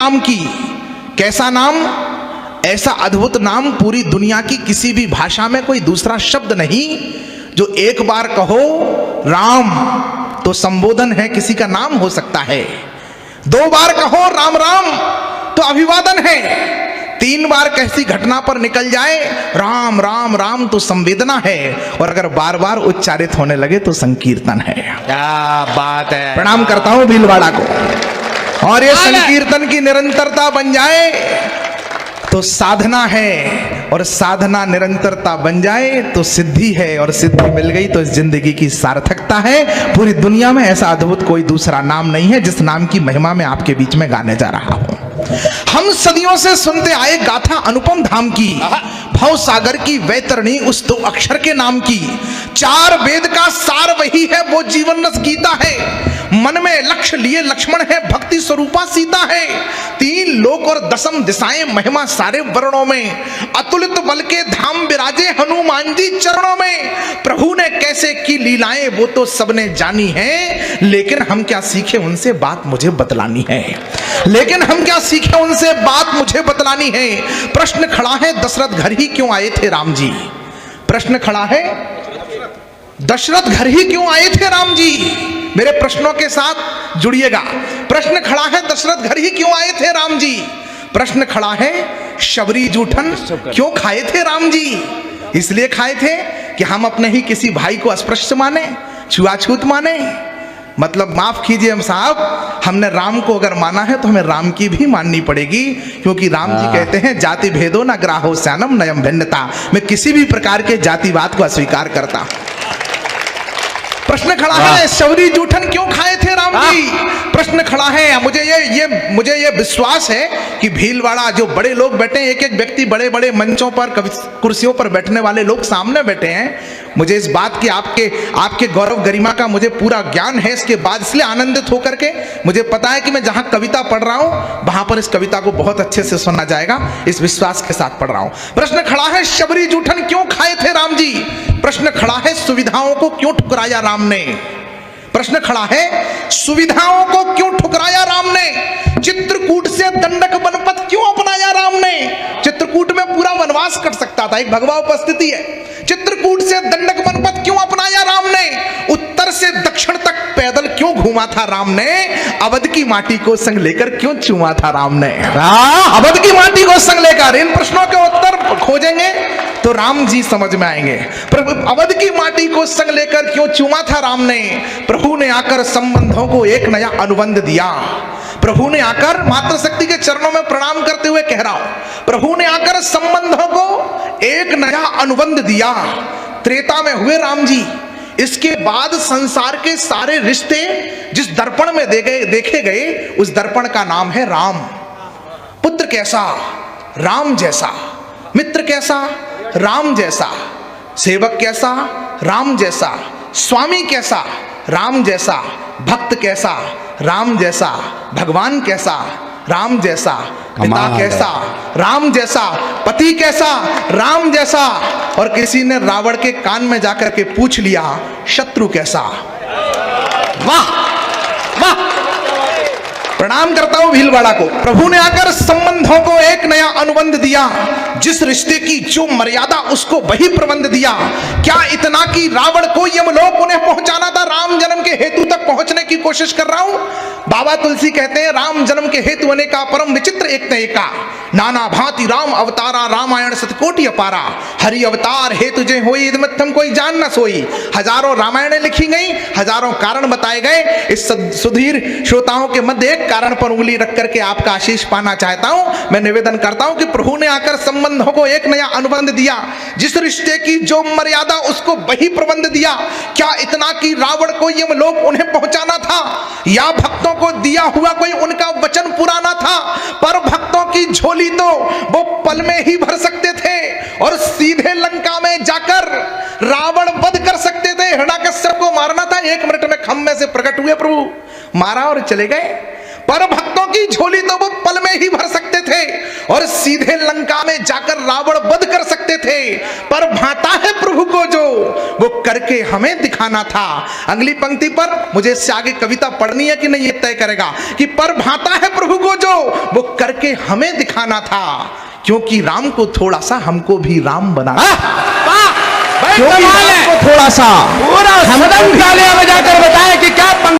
नाम की। कैसा नाम? ऐसा अद्भुत नाम पूरी दुनिया की किसी भी भाषा में कोई दूसरा शब्द नहीं जो एक बार कहो राम तो संबोधन है, किसी का नाम हो सकता है। दो बार कहो राम राम तो अभिवादन है। तीन बार कैसी घटना पर निकल जाए राम राम राम तो संवेदना है। और अगर बार बार उच्चारित होने लगे तो संकीर्तन है। क्या बात है। प्रणाम करता हूं भीलवाड़ा को। और ये संकीर्तन की निरंतरता बन जाए तो साधना है, और साधना निरंतरता बन जाए तो सिद्धि है, और सिद्धि मिल गई तो इस जिंदगी की सार्थकता है। पूरी दुनिया में ऐसा अद्भुत कोई दूसरा नाम नहीं है जिस नाम की महिमा में आपके बीच में गाने जा रहा हूं। हम सदियों से सुनते आए गाथा अनुपम धाम की, भव सागर की वैतरणी उस दो अक्षर के नाम की। चार वेद का सार वही है, वो जीवन रस गीता है। मन में लक्ष्य लिए लक्ष्मण है, भक्ति स्वरूपा सीता है। तीन लोक और दसम दिशाएं महिमा सारे वर्णों में। अतुलित बल के धाम विराजे हनुमान जी चरणों में। प्रभु ने कैसे की लीलाएं वो तो सबने जानी है, लेकिन हम क्या सीखे उनसे बात मुझे बतलानी है। लेकिन हम क्या सीखे उनसे बात मुझे बतलानी है। प्रश्न खड़ा है दशरथ घर ही क्यों आए थे राम जी। प्रश्न खड़ा है दशरथ घर ही क्यों आए थे राम जी। मेरे प्रश्नों के साथ जुड़िएगा। प्रश्न खड़ा है दशरथ घर ही क्यों आए थे राम जी। प्रश्न खड़ा है शबरी जूठन क्यों खाए थे राम जी। इसलिए खाए थे कि हम अपने ही किसी भाई को अस्पृश्य माने, छुआछूत माने। मतलब माफ कीजिए हम साहब, हमने राम को अगर माना है तो हमें राम की भी माननी पड़ेगी, क्योंकि राम जी कहते हैं जाति भेदो न ग्राहो सैनम नयम भिन्नता। मैं किसी भी प्रकार के जातिवाद को अस्वीकार करता हूं। प्रश्न खड़ा है शबरी जूठन क्यों खाए थे राम जी। प्रश्न खड़ा है, मुझे ये विश्वास है कि भीलवाड़ा जो बड़े लोग बैठे हैं, एक एक व्यक्ति बड़े बड़े मंचों पर कुर्सियों पर बैठने वाले लोग सामने बैठे हैं। मुझे इस बात की आपके गौरव गरिमा का मुझे पूरा ज्ञान है। इसके बाद इसलिए आनंदित होकर के मुझे पता है कि मैं जहां कविता पढ़ रहा हूं वहां पर इस कविता को बहुत अच्छे से सुना जाएगा, इस विश्वास के साथ पढ़ रहा हूं। प्रश्न खड़ा है शबरी जूठन क्यों खाए थे राम जी। प्रश्न खड़ा है सुविधाओं को क्यों ठुकराया राम ने। प्रश्न खड़ा है सुविधाओं को क्यों ठुकराया राम ने। चित्रकूट से दंडक बनपत क्यों अपनाया राम ने। चित्रकूट में पूरा वनवास कट सकता था, एक भगवा उपस्थिति है। चित्रकूट से दंडक बनपत क्यों अपनाया राम ने। उत्तर से दक्षिण तक पैदल क्यों घूमा था राम ने। अवध की माटी को संग लेकर क्यों चूमा था राम ने। अवध की माटी को संग लेकर, इन प्रश्नों के उत्तर खोजेंगे तो राम जी समझ में आएंगे। अवध की माटी को संग लेकर क्यों चूमा था राम ने। प्रभु ने आकर संबंधों को एक नया अनुबंध दिया। प्रभु ने आकर, मातृशक्ति के चरणों में प्रणाम करते हुए कह रहा हूं, प्रभु ने आकर संबंधों को एक नया अनुबंध दिया। त्रेता में हुए राम जी। इसके बाद संसार के सारे रिश्ते जिस दर्पण में देखे गए उस दर्पण का नाम है राम। पुत्र कैसा, राम जैसा। मित्र कैसा, राम जैसा। सेवक कैसा, राम जैसा। स्वामी कैसा, राम जैसा। भक्त कैसा, राम जैसा। भगवान कैसा, राम जैसा। पिता कैसा, राम जैसा। पति कैसा, राम जैसा। और किसी ने रावण के कान में जाकर के पूछ लिया शत्रु कैसा। वाह वाह, प्रणाम करता हूं भीलवाड़ा को। प्रभु ने आकर संबंधों को एक नया अनुबंध दिया। जिस रिश्ते की जो मर्यादा उसको वही प्रबंध दिया। क्या इतना कि रावण को यमलोक उन्हें पहुंचाना था। राम जन्म के हेतु तक पहुंचने की कोशिश कर रहा हूं। बाबा तुलसी कहते हैं राम जन्म के हेतु अनेका परम विचित्र एक न एका। नाना भांति राम अवतारा, रामायण सतकोटि अपारा। हरि अवतार हेतु जे होई इदमत्थम कोई जान न सोई। हजारों रामायणें लिखी गई, हजारों कारण बताए गए। इस सुधीर श्रोताओं के मध्य एक कारण पर उंगली रख करके आपका आशीष पाना चाहता हूं। मैं निवेदन करता हूं कि प्रभु ने आकर संबंधों को एक नया अनुबंध दिया। जिस रिश्ते की जो मर्यादा उसको वही प्रबंध दिया। क्या इतना कि रावण को यमलोक उन्हें पहुंचाना था, या भक्तों को दिया हुआ कोई उनका वचन पुराना था। पर भक्तों की झोली तो वो पल में ही भर सकते थे और सीधे लंका में जाकर रावण वध कर सकते थे। हिरण्याकश्यप को मारना था, 1 मिनट में खम्भे से प्रकट हुए प्रभु, मारा और चले गए। पर भक्तों की झोली तो वो पल में ही भर सकते थे और सीधे लंका में जाकर रावण वध कर सकते थे। पर भाता है प्रभु को जो वो करके हमें दिखाना था। अगली पंक्ति पर मुझे इससे आगे कविता पढ़नी है कि नहीं ये तय करेगा कि पर भाता है प्रभु को जो वो करके हमें दिखाना था, क्योंकि राम को थोड़ा सा हमको भी राम बनाना, भाई क्योंकि कमाल राम है। को थोड़ा सा पूरा सदन तालियां बजाकर बताया कि क्या